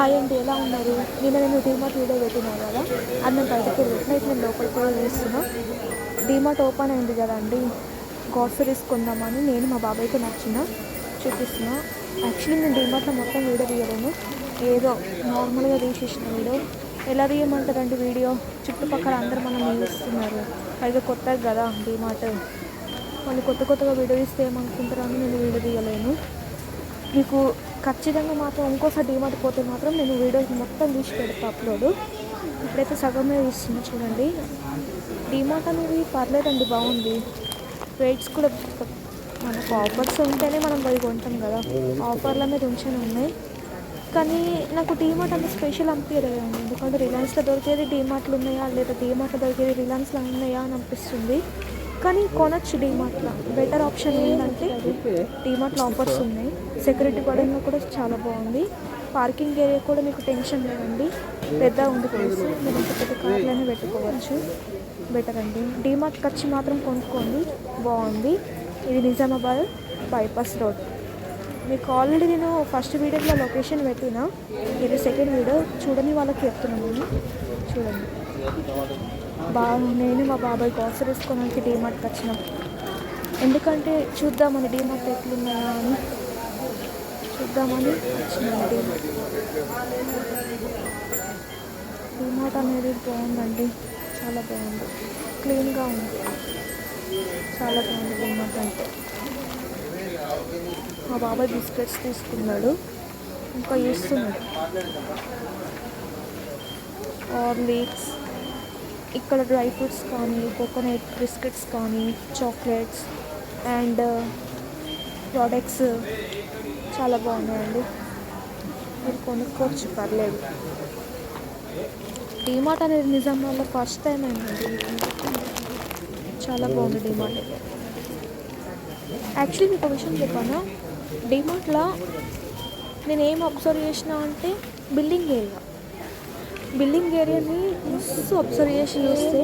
Hi అండి, ఎలా ఉన్నారు? నేను డీమార్ట్ వీడియో పెట్టినాను కదా, అది నేను బయటకి పెట్టిన. ఇప్పుడు నేను లోపలికి కూడా చూస్తున్నా. డీమార్ట్ ఓపెన్ అయింది కదా అండి, గ్రాసరీస్ కొందామని నేను మా బాబాయ్కి నచ్చిన చూపిస్తున్నా. యాక్చువల్లీ నేను డీమార్ట్లో మొత్తం వీడియో తీయలేను, ఏదో నార్మల్గా తీసేసిన వీడియో. ఎలా తీయమంటారండి వీడియో? చుట్టుపక్కల అందరూ మనం చూస్తున్నారు, పైగా కొత్తది కదా డీమార్ట్. వాళ్ళు కొత్తగా వీడియో తీస్తే ఏమనుకుంటారో అని నేను వీడియో తీయలేను. మీకు ఖచ్చితంగా మాత్రం ఇంకోసారి డీమార్ట్ పోతే మాత్రం నేను వీడియో మొత్తం తీసి పెడతా అప్లోడ్. ఇప్పుడైతే సగమే తీస్తున్నా చూడండి. డీమార్ట్ అనేది పర్లేదండి, బాగుంది. రేట్స్ కూడా మనకు ఆఫర్స్ ఉంటేనే మనం పోయి కొంటాం కదా, ఆఫర్ల మీద ఉంచనే ఉన్నాయి. కానీ నాకు డీమార్ట్ అంత స్పెషల్ అనిపించలేదండి, ఎందుకంటే రిలయన్స్లో దొరికేది డీమార్ట్లు ఉన్నాయా, లేదా డీమార్ట్లో దొరికేది రిలయన్స్లో ఉన్నాయా అని అనిపిస్తుంది. కానీ కొనొచ్చు డీమార్ట్లో. బెటర్ ఆప్షన్ ఏంటంటే డీమార్ట్లో ఆఫర్స్ ఉన్నాయి, సెక్యూరిటీ పరంగా కూడా చాలా బాగుంది. పార్కింగ్ ఏరియా కూడా మీకు టెన్షన్ లేదండి, పెద్దగా ఉంది ప్లేస్. మీరు ఇంత పెద్ద కార్లైనా పెట్టుకోవచ్చు. బెటర్ అండి, డీమార్ట్కి వచ్చి మాత్రం కొనుక్కోండి, బాగుంది. ఇది నిజామాబాద్ బైపాస్ రోడ్. మీకు ఆల్రెడీ నేను ఫస్ట్ వీడియోలో లొకేషన్ పెట్టినా, ఇది సెకండ్ వీడియో. చూడని వాళ్ళకి చెప్తున్నాను నేను, చూడండి. నేను మా బాబాయ్ గ్రాసరీస్ కొనడానికి డీమార్ట్కి వచ్చినాం, ఎందుకంటే చూద్దామని డీమార్ట్ ఎట్లున్నాయా అని చూద్దామని వచ్చినాం. డీమార్ట్ అనేది బాగుందండి, చాలా బాగుంది, క్లీన్గా ఉంది, చాలా బాగుంది డీమార్ట్ అంటే. మా బాబాయ్ బిస్కెట్స్ తీసుకున్నాడు, ఇంకా వేస్తున్నాడు. హార్లిక్స్, ఇక్కడ డ్రై ఫ్రూట్స్ కానీ, కోకోనట్ బిస్కెట్స్ కానీ, చాక్లెట్స్ అండ్ ప్రోడక్ట్స్ చాలా బాగున్నాయండి, మీరు కొనుక్కోవచ్చు, పర్లేదు. డీమార్ట్ అనేది నిజామాబాద్లో ఫస్ట్ టైం అయిందండి, చాలా బాగుంది డీమార్ట్. యాక్చువల్లీ మీకు ఒక విషయం చెప్పాను, డీమార్ట్లో నేను ఏం అబ్జర్వ్ చేసిన అంటే బిల్డింగ్ ఏరియాని మస్తు అబ్జర్వ్ చేసి చూస్తే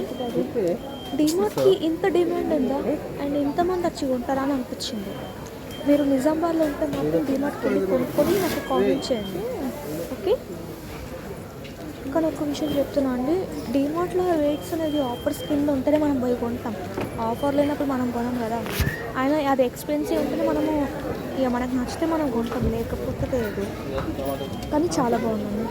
డీమార్ట్కి ఇంత డిమాండ్ ఉందా అండ్ ఇంతమంది వచ్చి ఉంటారా అని అనిపించింది. మీరు నిజామాబాద్లో ఉంటే మాత్రం డీమార్ట్కి వెళ్ళి కొనుక్కొని నాకు కామెంట్ చేయండి, ఓకే? కానీ ఒక విషయం చెప్తున్నా అండి, డీమార్ట్లో రేట్స్ అనేది ఆఫర్స్ కింద ఉంటేనే మనం పోయి కొంటాం. ఆఫర్ లేనప్పుడు మనం కొనం కదా. అయినా అది ఎక్స్పెన్సివ్ ఉంటేనే మనము ఇక మనకు నచ్చితే మనం కొంటాం, లేకపోతే లేదు. కానీ చాలా బాగుందండి.